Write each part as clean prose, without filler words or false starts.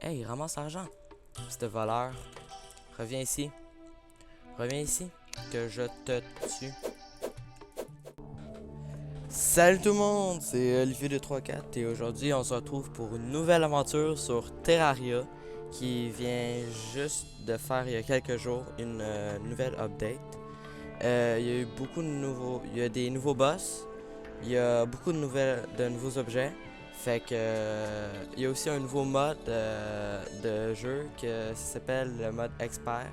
Hey, ramasse l'argent. Cette voleur. Reviens ici. Reviens ici. Que je te tue. Salut tout le monde, c'est Olivier de 34 et aujourd'hui on se retrouve pour une nouvelle aventure sur Terraria qui vient juste de faire il y a quelques jours une nouvelle update. Il y a eu beaucoup de nouveaux, il y a des nouveaux boss, il y a beaucoup de nouveaux objets. Fait que il y a aussi un nouveau mode de jeu que ça s'appelle le mode expert.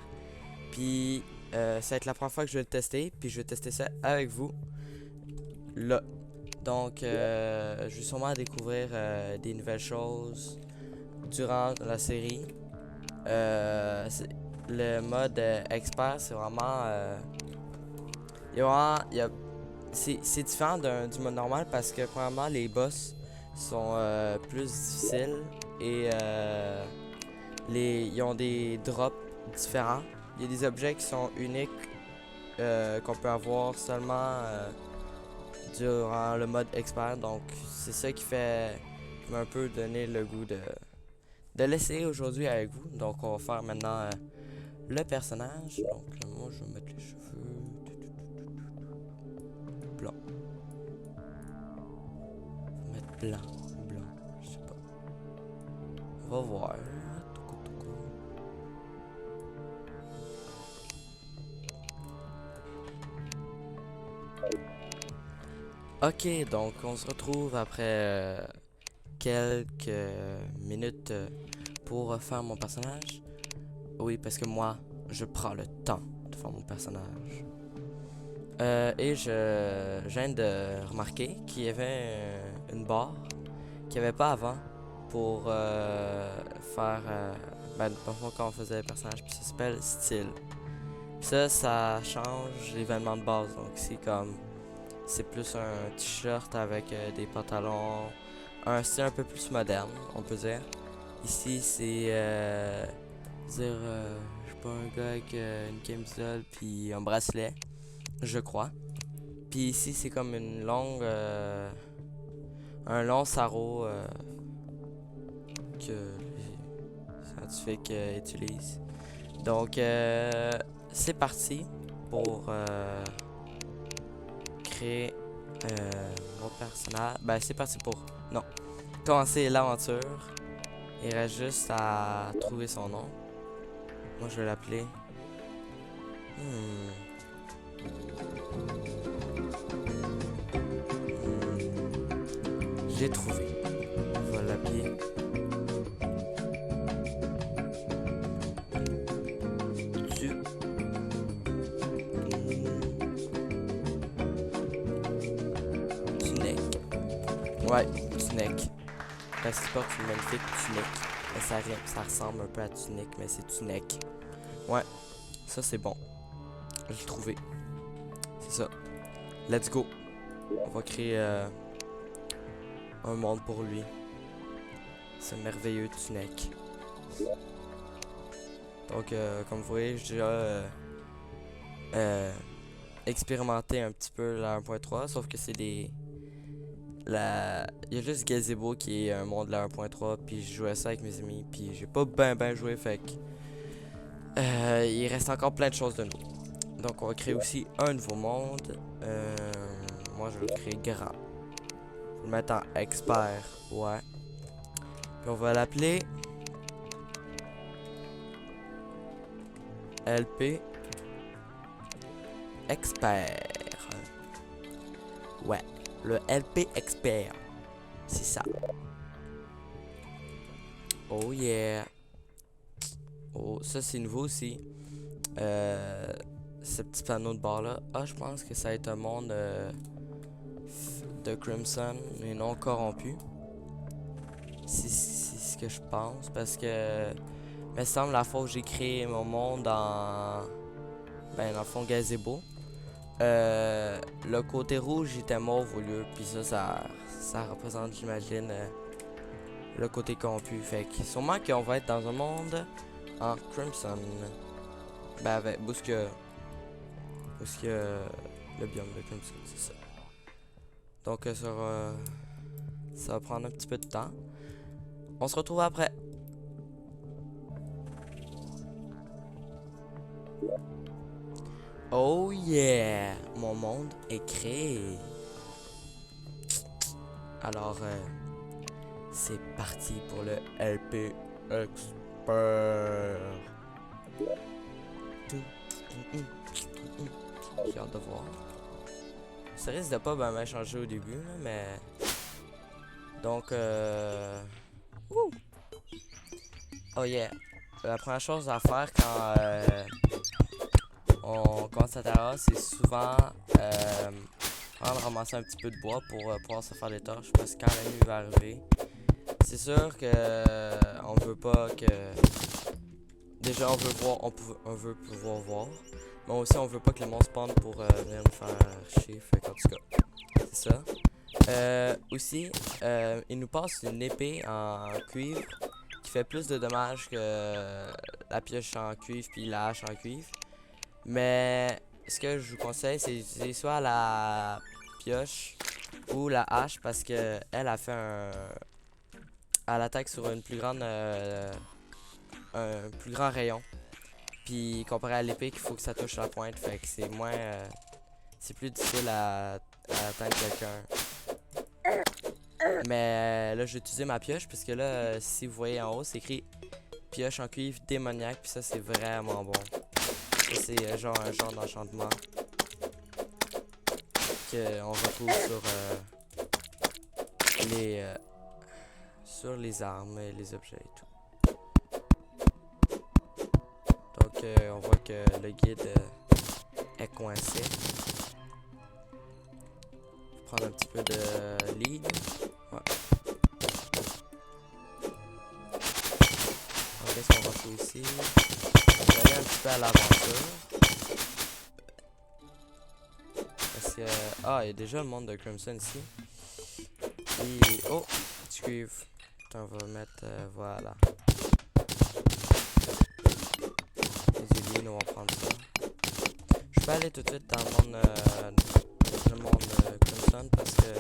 Puis ça va être la première fois que je vais le tester, puis je vais tester ça avec vous là. Donc, je vais sûrement découvrir des nouvelles choses durant la série. Le mode expert, c'est vraiment, il y a vraiment, c'est différent du mode normal parce que premièrement les boss sont plus difficiles et ils ont des drops différents. Il y a des objets qui sont uniques qu'on peut avoir seulement durant le mode expert. Donc c'est ça qui m'a un peu donné le goût de l'essayer aujourd'hui avec vous. Donc on va faire maintenant le personnage. Donc moi je vais mettre les cheveux blanc. Je vais mettre blanc, je sais pas. On va voir. Ok, donc on se retrouve après quelques minutes pour faire mon personnage. Oui, parce que moi, je prends le temps de faire mon personnage. Et je viens de remarquer qu'il y avait une barre qu'il n'y avait pas avant pour faire... parfois quand on faisait le personnage, puis ça s'appelle style. Puis ça change l'événement de base. Donc c'est plus un t-shirt avec des pantalons, un style un peu plus moderne, on peut dire. Ici, c'est je suis pas un gars avec une camisole puis un bracelet, je crois. Puis ici, c'est comme un long sarrau que les scientifiques utilisent. Donc, c'est parti pour créer mon personnage. Ben, c'est parti pour... Non. Commencer l'aventure. Il reste juste à trouver son nom. Moi, je vais l'appeler... J'ai trouvé. Je vais l'appeler... Tunic. Ouais, Tunic. Parce qu'il porte une magnifique tunique. Mais ça ressemble un peu à tunique, mais c'est tunique. Ouais, ça c'est bon. Je l'ai trouvé. C'est ça. Let's go. On va créer un monde pour lui. Ce merveilleux tunique. Donc, comme vous voyez, j'ai déjà expérimenté un petit peu la 1.3, sauf que c'est des... Il y a juste Gazebo qui est un monde de la 1.3, puis je jouais ça avec mes amis, puis j'ai pas ben joué, fait que il reste encore plein de choses de nous. Donc on va créer aussi un nouveau monde. Moi je vais le créer grand. Je vais le mettre en expert, ouais. Puis on va l'appeler LP Expert. Ouais. Le LP Expert. C'est ça. Oh yeah. Oh, ça c'est nouveau aussi. Ce petit panneau de bord là. Ah, je pense que ça va être un monde de Crimson et non corrompu. C'est ce que je pense. Parce que il me semble la fois où j'ai créé mon monde dans le fond Gazebo. Le côté rouge était mauve au lieu, puis ça représente, j'imagine, le côté corrompu. Fait que sûrement qu'on va être dans un monde en Crimson. Ben, avec, où est-ce que le biome de Crimson, c'est ça. Donc, ça va prendre un petit peu de temps. On se retrouve après. Oh yeah! Mon monde est créé. Alors, c'est parti pour le LP Expert. J'ai hâte de voir. Ça risque de pas bien changer au début, là, mais... Donc, Ouh! Oh yeah! La première chose à faire quand on commence à terrasse, c'est souvent ramasser un petit peu de bois pour pouvoir se faire des torches, parce que quand la nuit va arriver, c'est sûr que on veut pas que... Déjà, on veut voir, on veut pouvoir voir, mais aussi on veut pas que les monstres spawnent pour venir nous faire chier, fait qu'en tout cas, c'est ça. Aussi, il nous passe une épée en cuivre qui fait plus de dommages que la pioche en cuivre puis la hache en cuivre. Mais ce que je vous conseille, c'est d'utiliser soit la pioche ou la hache parce que elle a fait elle attaque sur une plus grande un plus grand rayon. Puis comparé à l'épée qu'il faut que ça touche la pointe, fait que c'est moins c'est plus difficile à atteindre quelqu'un. Mais là, je vais utiliser ma pioche parce que là, si vous voyez en haut, c'est écrit pioche en cuivre démoniaque. Puis ça, c'est vraiment bon. Ça, c'est genre un genre d'enchantement qu'on retrouve sur les armes et les objets et tout. Donc, on voit que le guide est coincé. Prendre un petit peu de lead. Ouais. Alors, qu'est-ce qu'on retrouve ici? On va aller un petit peu à l'aventure. Parce que... Ah, il y a déjà le monde de Crimson ici. Et... Oh! Du cuivre. On va mettre... voilà. Les ailiers, nous on va prendre ça. Je peux aller tout de suite dans le monde Crimson parce que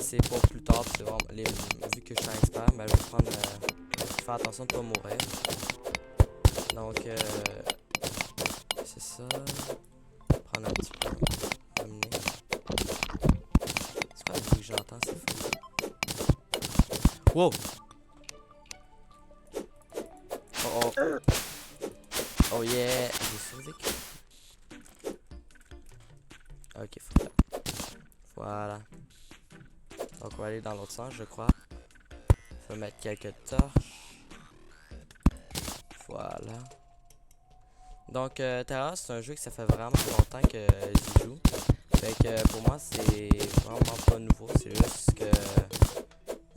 c'est pour plus tard. C'est vraiment vu que je suis un expert, ben, je vais prendre faire attention de ne pas mourir. Donc c'est ça. Prendre un petit peu. Amener. C'est quoi le bruit que j'entends? C'est fou. Wow! Oh oh. Oh yeah! J'ai survécu. Ok, voilà. Donc on va aller dans l'autre sens, je crois. On va mettre quelques torches. Voilà. Donc Terra, c'est un jeu que ça fait vraiment longtemps que j'y joue. Fait que pour moi, c'est vraiment pas nouveau. C'est juste que...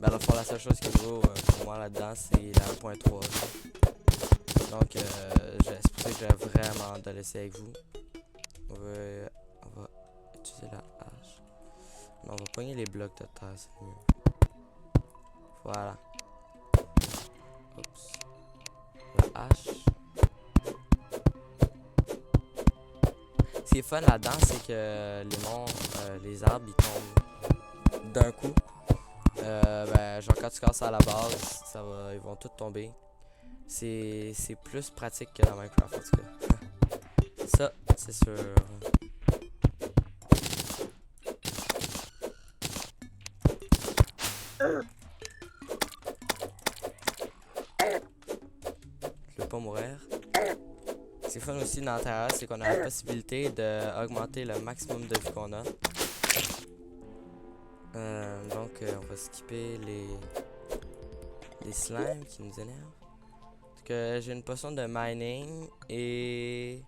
Ben, dans le fond, la seule chose qui est nouveau pour moi là-dedans, c'est la 1.3. Donc c'est pour ça que j'ai vraiment hâte de laisser avec vous. On va utiliser la hache. Non, on va pogner les blocs de terre, c'est mieux. Voilà. Oups. La hache. Ce qui est fun là-dedans, c'est que les arbres, ils tombent d'un coup. Ben, genre quand tu casses à la base, ils vont tous tomber. C'est plus pratique que dans Minecraft en tout cas. Ça, c'est sûr. Je veux pas mourir. Ce qui est fun aussi dans Terra, c'est qu'on a la possibilité d'augmenter le maximum de vie qu'on a. Donc on va skipper les slimes qui nous énervent. Donc j'ai une potion de mining et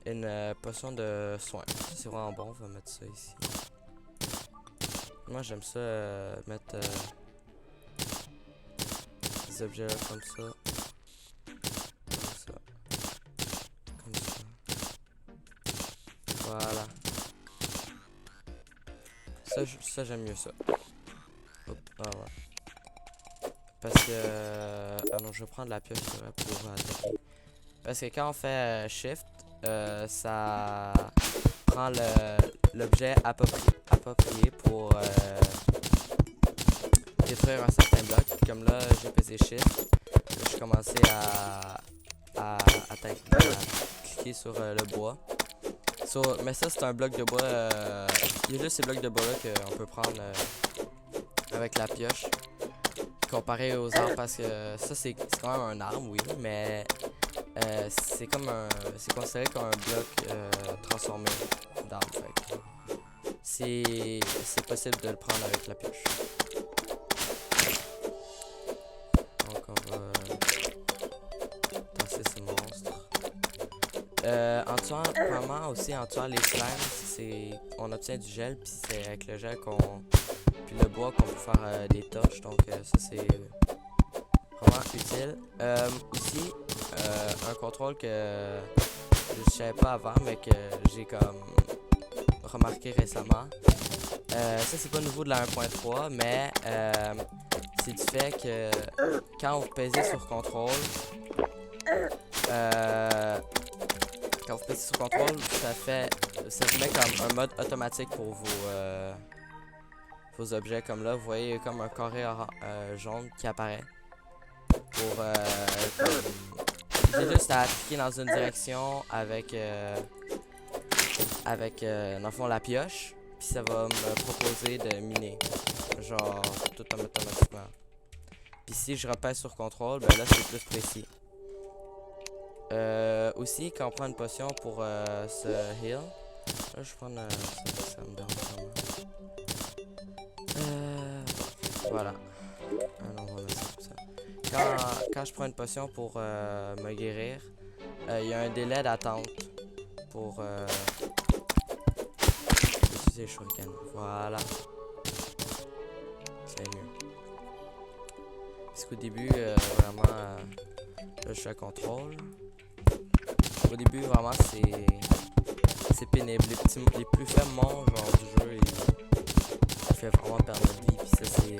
une potion de soin. C'est vraiment bon, on va mettre ça ici. Moi j'aime ça mettre des objets là, comme ça. Comme ça. Voilà. Ça j'aime mieux ça. Hop, ah ouais. Parce que... ah non, je vais prendre la pioche pour attaquer. Parce que quand on fait shift, ça prend l'objet approprié pour détruire un certain bloc. Comme là, j'ai pesé shift. Là, je commençais à cliquer sur le bois. Mais ça, c'est un bloc de bois. Il y a juste ces blocs de bois-là qu'on peut prendre avec la pioche. Comparé aux arbres, parce que ça, c'est quand même un arbre, oui, mais c'est comme un. C'est considéré comme un bloc transformé d'arbre. C'est possible de le prendre avec la pioche. Donc, on va tasser ce monstre. En tuant, vraiment aussi en tuant les slimes, on obtient du gel, puis c'est avec le gel puis le bois qu'on peut faire des torches, donc ça c'est vraiment utile. Aussi, un contrôle que je savais pas avant, mais que j'ai comme remarqué récemment. Ça c'est pas nouveau de la 1.3, mais c'est du fait que quand vous pèsez sur contrôle, ça vous met comme un mode automatique pour vos objets. Comme là, vous voyez comme un carré jaune qui apparaît. J'ai juste à cliquer dans une direction avec dans le fond la pioche, puis ça va me proposer de miner, genre tout automatiquement. Puis si je repère sur contrôle, ben là c'est plus précis. Aussi, quand on prend une potion pour ce heal, là je prends ça me dérange vraiment. Voilà. Non, on va mettre ça comme ça. Quand je prends une potion pour me guérir, il y a un délai d'attente pour utiliser le shuriken. Voilà. C'est mieux. Parce qu'au début, vraiment, là je suis à contrôle. Au début, vraiment, c'est pénible. Les plus faibles monstres genre du jeu, il fait vraiment perdre notre vie. Puis ça, c'est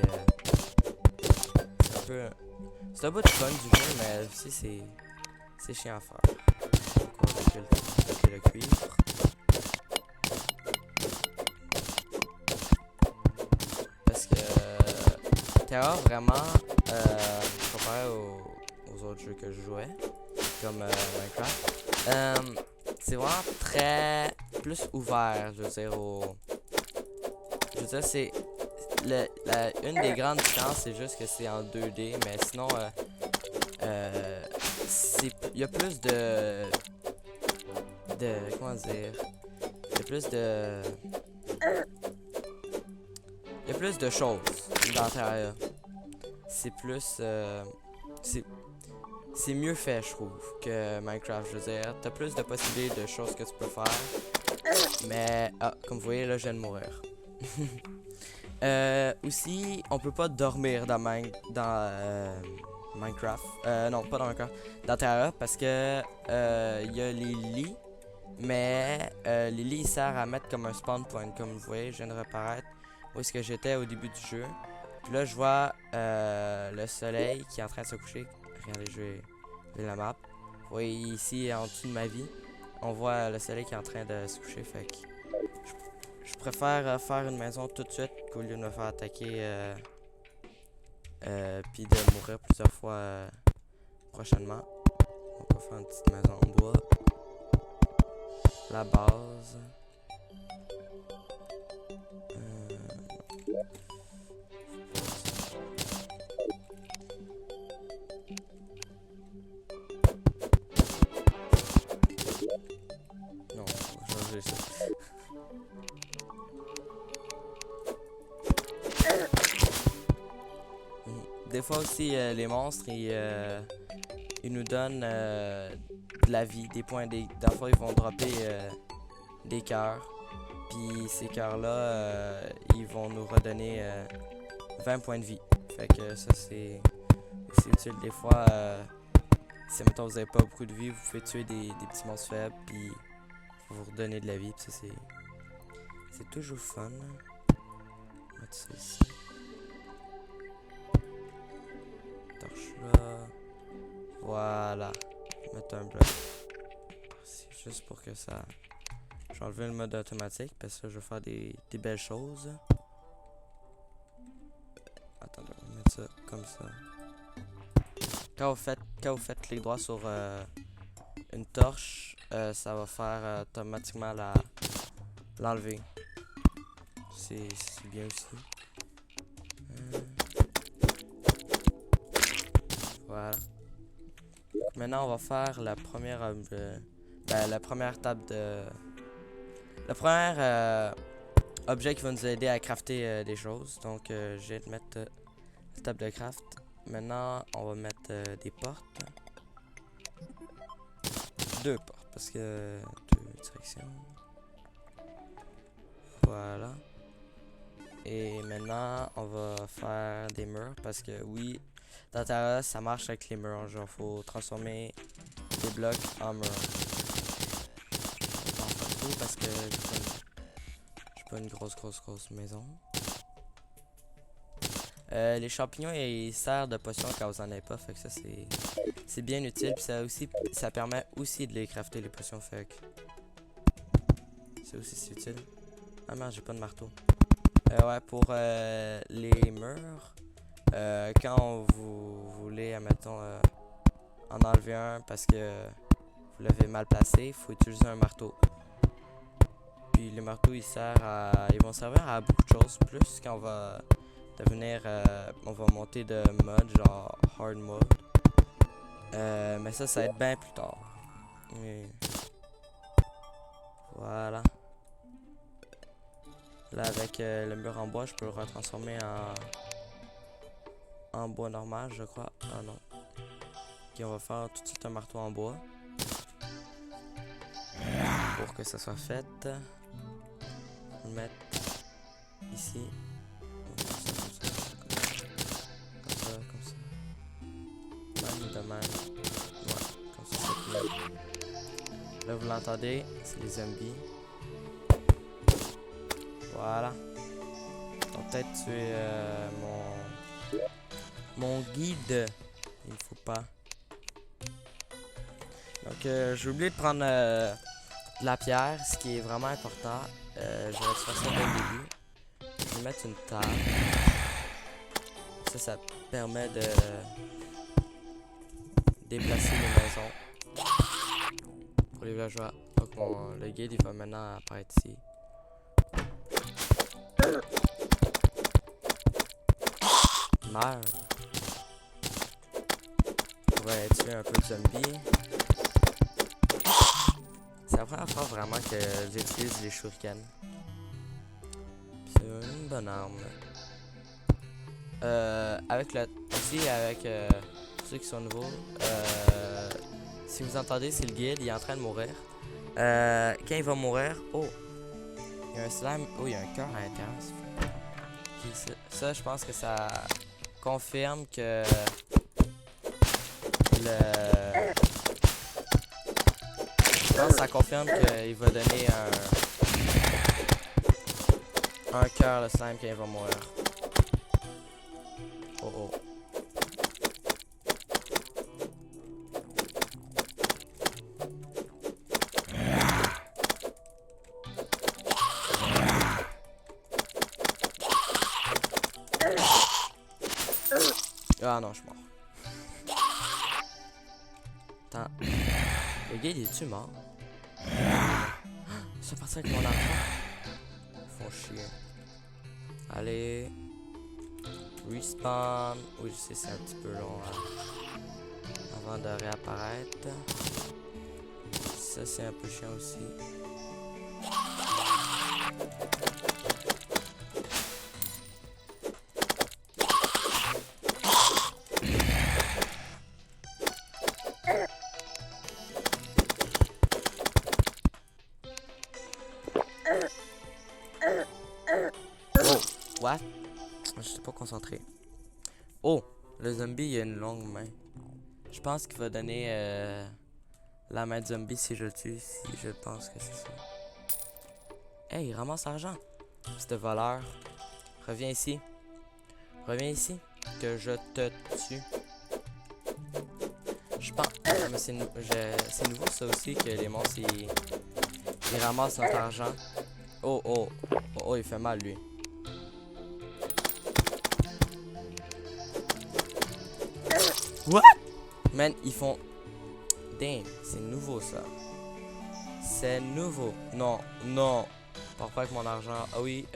un peu. C'est un bout de fun du jeu, mais aussi, c'est chiant à faire. Donc, on va recule le cuivre. Parce que Terra, vraiment, comparé aux autres jeux que je jouais, comme Minecraft, c'est vraiment très plus ouvert, je veux dire c'est une des grandes différences, c'est juste que c'est en 2D, mais sinon il y a plus de comment dire, il y a plus de choses dans Terraria. C'est plus c'est mieux fait, je trouve, que Minecraft. Je veux dire, t'as plus de possibilités de choses que tu peux faire. Mais, comme vous voyez, là, je viens de mourir. Aussi, on peut pas dormir dans Minecraft. Non, pas dans Minecraft. Dans Terra, parce que il y a les lits. Mais les lits, ils servent à mettre comme un spawn point. Comme vous voyez, je viens de reparaître où est-ce que j'étais au début du jeu. Puis là, je vois le soleil qui est en train de se coucher. Regardez, je vais la map. Vous voyez ici, en dessous de ma vie, on voit le soleil qui est en train de se coucher. Fait que je préfère faire une maison tout de suite qu'au lieu de me faire attaquer puis de mourir plusieurs fois prochainement. On va faire une petite maison en bois. La base. Non, je vais changer ça. Des fois aussi, les monstres, ils nous donnent de la vie, des points. Des fois, ils vont dropper des cœurs. Puis ces cœurs-là, ils vont nous redonner 20 points de vie. Fait que ça, c'est utile. Des fois, si mettons vous avez pas beaucoup de vie, vous pouvez tuer des petits monstres faibles, puis vous redonner de la vie. Puis ça, c'est toujours fun. On va mettre ça ici. Torche là. Voilà. Mettre un bloc ici, juste pour que ça. Je vais enlever le mode automatique parce que je vais faire des belles choses. Attendez, on va mettre ça comme ça. Quand vous faites clic droit sur une torche, ça va faire automatiquement l'enlever. C'est bien aussi. Voilà. Maintenant, on va faire la première, la première table de... Le premier objet qui va nous aider à crafter des choses. Donc, je vais te mettre la table de craft. Maintenant, on va mettre des portes. 2 portes, parce que 2 directions. Voilà. Et maintenant, on va faire des murs, parce que oui, dans Terra, ça marche avec les murs. Genre, faut transformer des blocs en murs. Pas trop, parce que j'ai pas une grosse maison. Les champignons, ils servent de potions quand vous en avez pas, fait que ça c'est bien utile. Puis ça permet aussi de les crafter, les potions, fait que c'est utile. Ah merde, j'ai pas de marteau. Ouais, pour les murs, quand vous voulez, admettons, en enlever un parce que vous l'avez mal placé, il faut utiliser un marteau. Puis les marteaux, ils vont servir à beaucoup de choses, plus quand on va devenir, on va monter de mode, genre hard mode. Mais ça va être bien plus tard. Et voilà. Là, avec le mur en bois, je peux le retransformer en bois normal, je crois. Ah non. Ok, on va faire tout de suite un marteau en bois. Pour que ça soit fait. On va le mettre ici. Comme ça. Même de même. Ouais, comme ça, c'est mieux. Là, vous l'entendez, c'est les zombies. Voilà. On va peut-être tuer mon guide. Il ne faut pas. Donc, j'ai oublié de prendre de la pierre, ce qui est vraiment important. Je vais faire ça dès le début. Je vais mettre une table. Ça permet de déplacer les maisons pour les villageois. Donc, le guide, il va maintenant apparaître ici. Meurs. On va tuer un peu de zombies. C'est la première fois vraiment que j'utilise les shurikens. C'est une bonne arme. Avec ceux qui sont nouveaux, si vous entendez, c'est le guide, il est en train de mourir. Quand il va mourir, oh, il y a un slime, oh, il y a un cœur à l'intérieur. Okay, ça, je pense que ça confirme que je pense que ça confirme qu'il va donner un cœur, le slime, quand il va mourir. Oh oh. Ah non, je suis mort. Attends. Le guide, est-tu mort? Ils sont partis avec mon enfant. Ils font chier. Allez. Respawn. Oui, je sais, c'est un petit peu long avant de réapparaître. Ça, c'est un peu chiant aussi. Oh, what? Je suis pas concentré. Oh, le zombie, il a une longue main. Je pense qu'il va donner la main de zombie si je le tue. Si je pense que c'est ça. Hey, il ramasse l'argent. C'est voleur. Reviens ici. Reviens ici. Que je te tue. Je pense. Mais c'est nouveau ça aussi que les monstres ils ramassent notre argent. Oh, oh. Oh, oh, il fait mal lui. What? Man, ils font Damn, c'est nouveau ça. C'est nouveau. Non, non. Pars pas avec mon argent. Ah oui,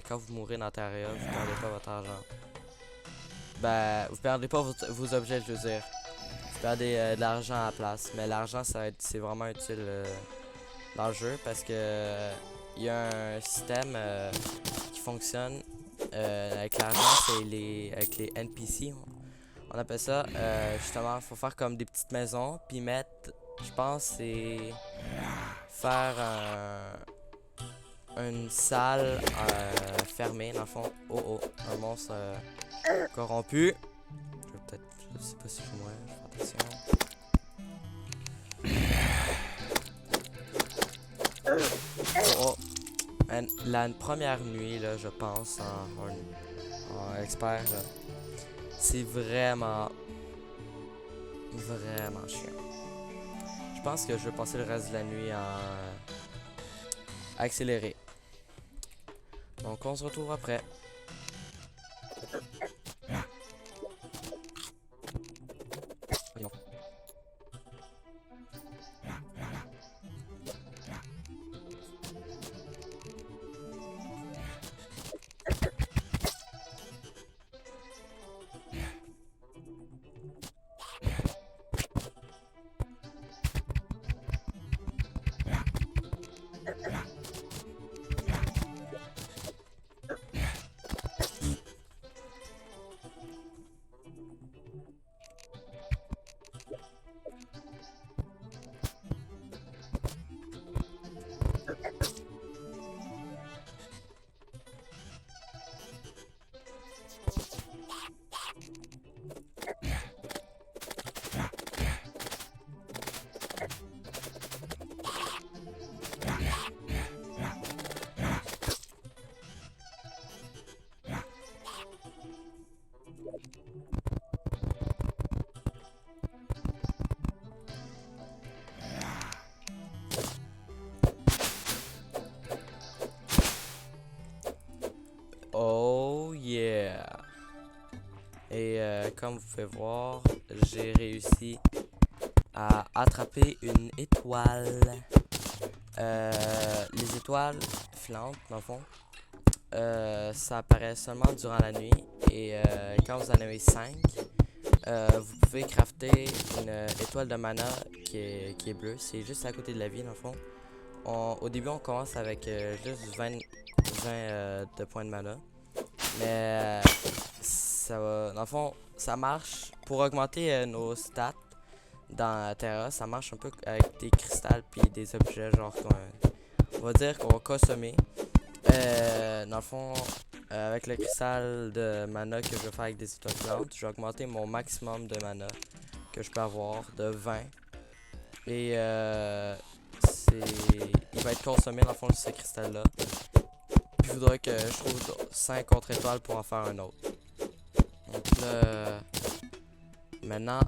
quand vous mourrez dans Terraria, vous perdez pas votre argent. Ben, vous perdez pas vos objets, je veux dire. Vous perdez de l'argent à la place. Mais l'argent, c'est vraiment utile dans le jeu parce que il y a un système qui fonctionne avec l'argent, c'est avec les NPC. On appelle ça justement, faut faire comme des petites maisons, puis mettre, je pense, c'est faire une salle fermée dans le fond. Oh oh, un monstre corrompu. Je sais pas si je mourir, je fais attention. Oh, oh. La première nuit, là, je pense, en expert, c'est vraiment chiant. Je pense que je vais passer le reste de la nuit en accéléré. Donc on se retrouve après. Oh yeah! Et comme vous pouvez voir, j'ai réussi à attraper une étoile. Les étoiles filantes, dans le fond, ça apparaît seulement durant la nuit. Et quand vous en avez 5, vous pouvez crafter une étoile de mana qui est bleue. C'est juste à côté de la vie, dans le fond. Au début, on commence avec juste 20 de points de mana. Mais ça va, dans le fond, ça marche pour augmenter nos stats dans Terra. Ça marche un peu avec des cristals puis des objets, genre on va dire qu'on va consommer. Dans le fond, avec le cristal de mana que je vais faire avec des étoiles filantes, je vais augmenter mon maximum de mana que je peux avoir de 20. Et il va être consommé dans le fond de ce cristal-là. Puis il faudrait que je trouve 5 autres étoiles pour en faire un autre. Donc là, maintenant,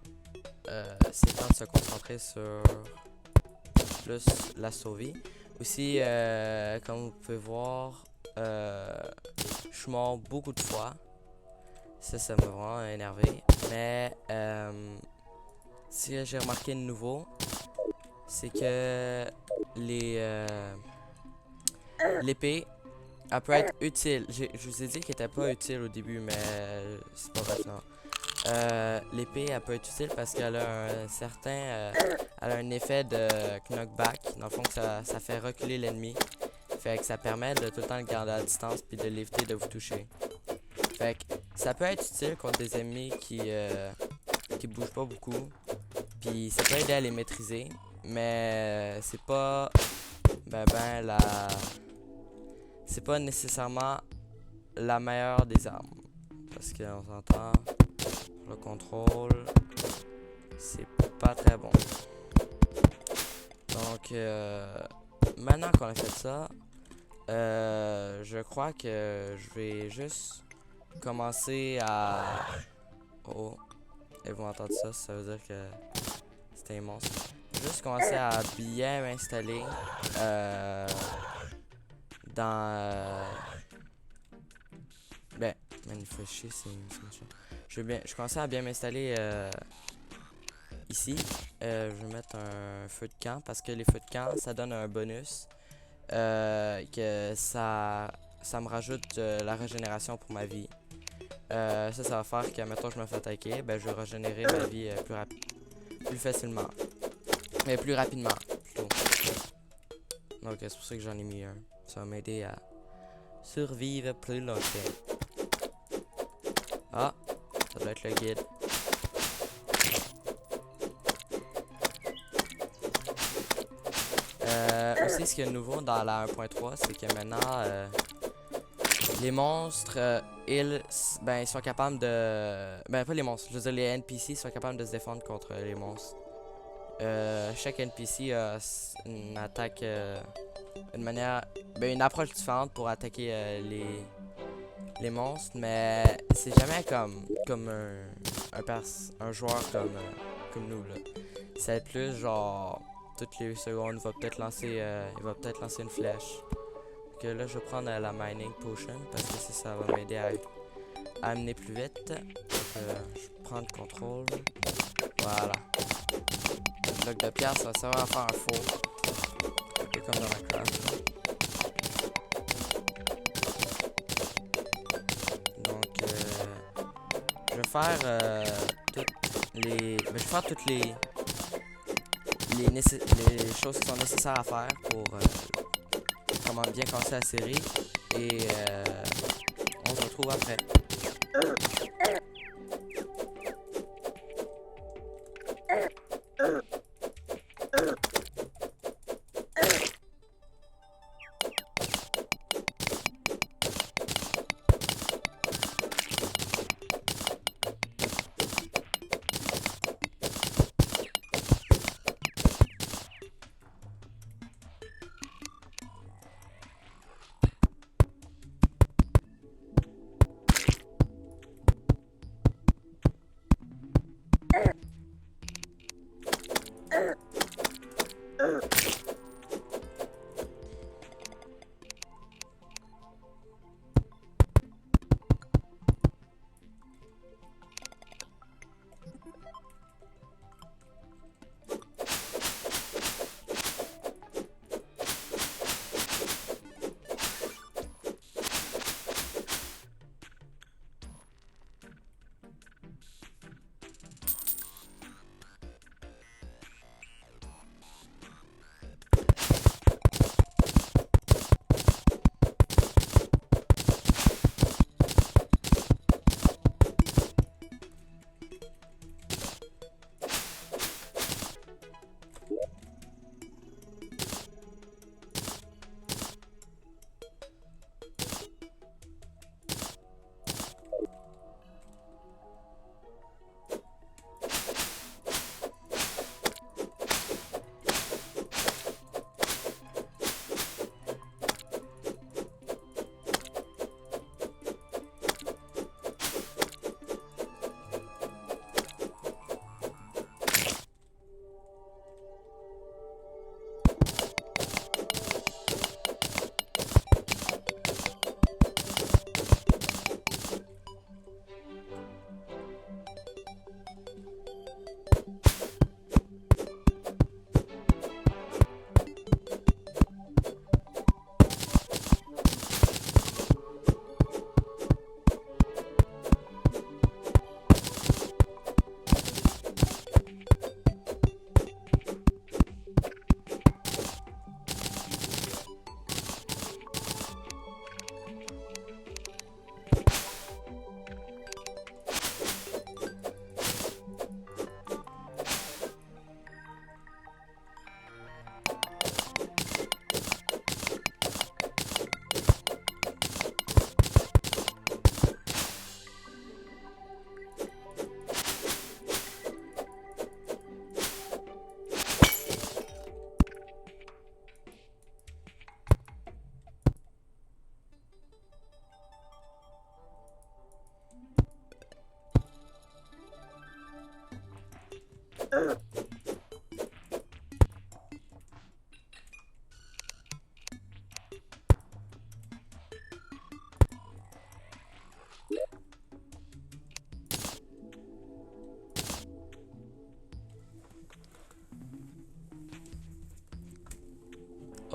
c'est temps de se concentrer sur plus la survie. Aussi, comme vous pouvez voir, je suis mort beaucoup de fois. Ça m'a vraiment énervé. Mais ce que j'ai remarqué de nouveau, c'est que l'épée, elle peut être utile. Je vous ai dit qu'elle était pas utile au début, mais c'est pas vrai, non. L'épée, elle peut être utile parce qu'elle a un certain... elle a un effet de knockback. Dans le fond, que ça fait reculer l'ennemi. Fait que ça permet de tout le temps le garder à distance puis de l'éviter de vous toucher. Fait que ça peut être utile contre des ennemis qui bougent pas beaucoup. Puis ça peut aider à les maîtriser. Mais c'est pas... c'est pas nécessairement la meilleure des armes. Parce qu'on s'entend, le contrôle, c'est pas très bon. Donc, maintenant qu'on a fait ça, je crois que je vais juste commencer à... Oh, et vous entendez ça, ça veut dire que c'était un monstre. Je vais juste commencer à bien m'installer dans... man, il faut chier, c'est méchant. Je commençais à bien m'installer ici, je vais mettre un feu de camp parce que les feux de camp, ça donne un bonus. Que ça me rajoute la régénération pour ma vie. Ça va faire que, mettons, je me fais attaquer, ben, je vais régénérer ma vie plus facilement. Mais plus rapidement, plutôt. Donc, c'est pour ça que j'en ai mis un. Ça va m'aider à survivre plus longtemps. Ah, ça doit être le guide. Aussi, ce qu'il y a de nouveau dans la 1.3, c'est que maintenant, les monstres, ils sont capables de... Ben, pas les monstres, je veux dire, les NPC sont capables de se défendre contre les monstres. Chaque NPC a une attaque, une manière... Ben, une approche différente pour attaquer les monstres, mais c'est jamais comme un joueur comme nous, là. C'est plus genre... Toutes les secondes, il va peut-être lancer une flèche. Que là, je vais prendre la mining potion parce que ça va m'aider à amener plus vite. Donc, je prends le contrôle. Voilà. Le bloc de pierre, ça va servir à faire un four. Un peu comme dans Minecraft. Donc, je vais faire je vais faire toutes les choses qui sont nécessaires à faire pour comment bien casser la série. Et on se retrouve après.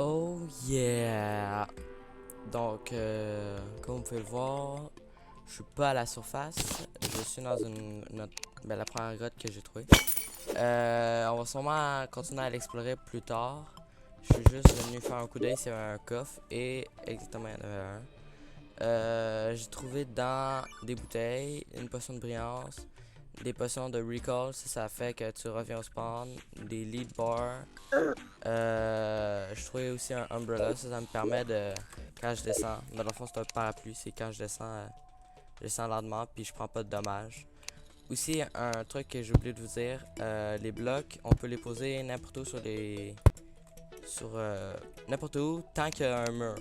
Oh yeah! Donc, comme vous pouvez le voir, je suis pas à la surface. Je suis dans la première grotte que j'ai trouvée. On va sûrement continuer à l'explorer plus tard. Je suis juste venu faire un coup d'œil s'il y avait un coffre. Et exactement, il y en avait un. J'ai trouvé dans des bouteilles une potion de brillance, des potions de recall, ça fait que tu reviens au spawn, des lead bars. Je trouvais aussi un umbrella, ça me permet de, quand je descends, dans le fond c'est un parapluie, c'est quand je descends lentement puis je prends pas de dommages. Aussi un truc que j'ai oublié de vous dire, les blocs, on peut les poser n'importe où n'importe où tant qu'il y a un mur.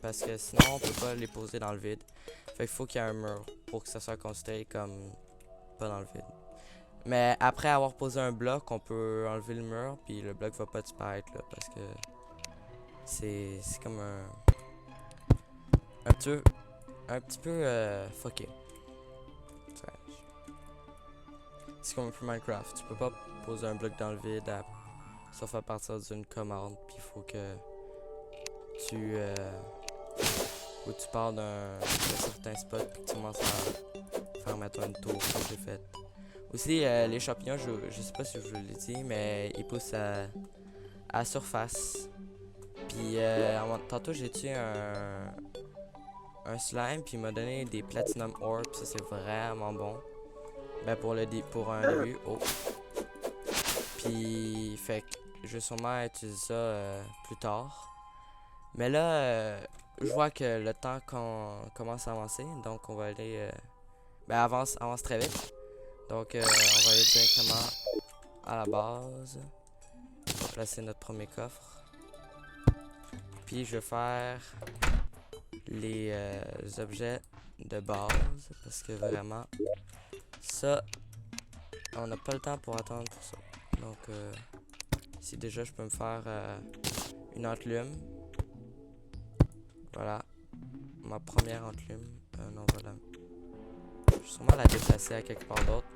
Parce que sinon on peut pas les poser dans le vide. Fait qu'il faut qu'il y ait un mur pour que ça soit considéré comme pas dans le vide. Mais après avoir posé un bloc, on peut enlever le mur puis le bloc va pas disparaître là parce que c'est comme un petit peu fucké. C'est comme un peu Minecraft, tu peux pas poser un bloc dans le vide sauf à partir d'une commande puis il faut que tu où tu pars d'un certain spot puis tu commences à faire mettons une tour comme j'ai fait. Aussi les champignons, je sais pas si je vous l'ai dit, mais ils poussent à la surface. Puis tantôt j'ai tué un slime puis il m'a donné des platinum orbs, ça c'est vraiment bon. Ben pour un début. Oh. Puis fait que je vais sûrement utiliser ça plus tard. Mais là je vois que le temps commence à avancer, donc on va aller avance très vite. Donc on va aller directement à la base. On va placer notre premier coffre. Puis je vais faire les objets de base parce que vraiment ça on n'a pas le temps pour attendre pour ça. Donc si déjà je peux me faire une enclume. Voilà. Ma première enclume. Non voilà. Je vais sûrement la déplacer à quelque part d'autre.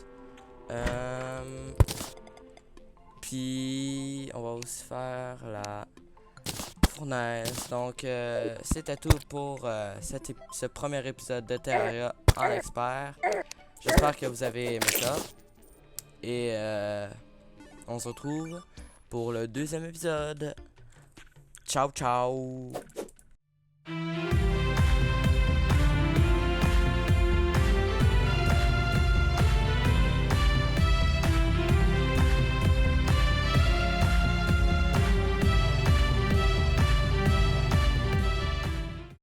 Puis on va aussi faire la fournaise. Donc c'était tout pour ce premier épisode de Terraria en expert. J'espère que vous avez aimé ça. Et on se retrouve pour le deuxième épisode. Ciao ciao.